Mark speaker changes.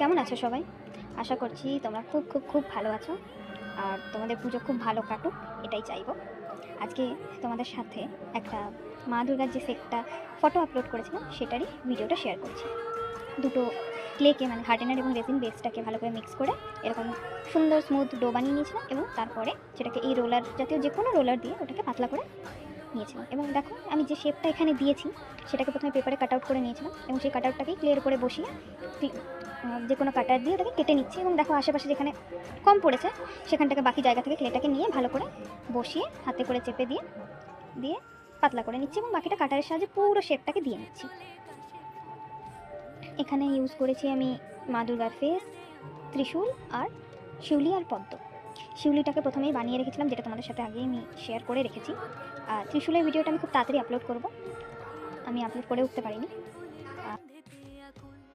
Speaker 1: কেমন আছো সবাই? আশা করছি তোমরা খুব খুব খুব ভালো আছো আর তোমাদের পুজো খুব ভালো কাটুক, এটাই চাইবো। আজকে তোমাদের সাথে একটা মা দুর্গার যে সেটটা ফটো আপলোড করেছিলাম সেটারই ভিডিওটা শেয়ার করছি। দুটো ক্লেকে মানে হার্ডেনার এবং রেজিন বেসটাকে ভালো করে মিক্স করে এরকম সুন্দর স্মুথ ডো বানিয়ে নিয়েছিলাম এবং তারপরে সেটাকে এই রোলার জাতীয় যে কোনো রোলার দিয়ে ওটাকে পাতলা করে নিয়েছিলাম। এবং দেখো আমি যে শেপটা এখানে দিয়েছি সেটাকে প্রথমে পেপারে কাট আউট করে নিয়েছিলাম এবং সেই কাট আউটটাকেই ক্লিয়ার করে বসিয়ে যে কোনো কাটার দিয়ে ওটাকে কেটে নিচ্ছি। এবং দেখো আশেপাশে যেখানে কম পড়েছে সেখানটাকে বাকি জায়গা থেকে ক্লেটাকে নিয়ে ভালো করে বসিয়ে হাতে করে চেপে দিয়ে দিয়ে পাতলা করে নিচ্ছি এবং বাকিটা কাটারের সাহায্যে পুরো শেপটাকে দিয়ে নিচ্ছি। এখানে ইউজ করেছি আমি মা দুর্গার ফেস, ত্রিশূল আর শিউলি আর পদ্ম। শিউলিটাকে প্রথমেই বানিয়ে রেখেছিলাম, যেটা তোমাদের সাথে আগেই আমি শেয়ার করে রেখেছি। আর ত্রিশূলের ভিডিওটা আমি খুব তাড়াতাড়ি আপলোড করব, আমি আপলোড করে উঠতে পারিনি।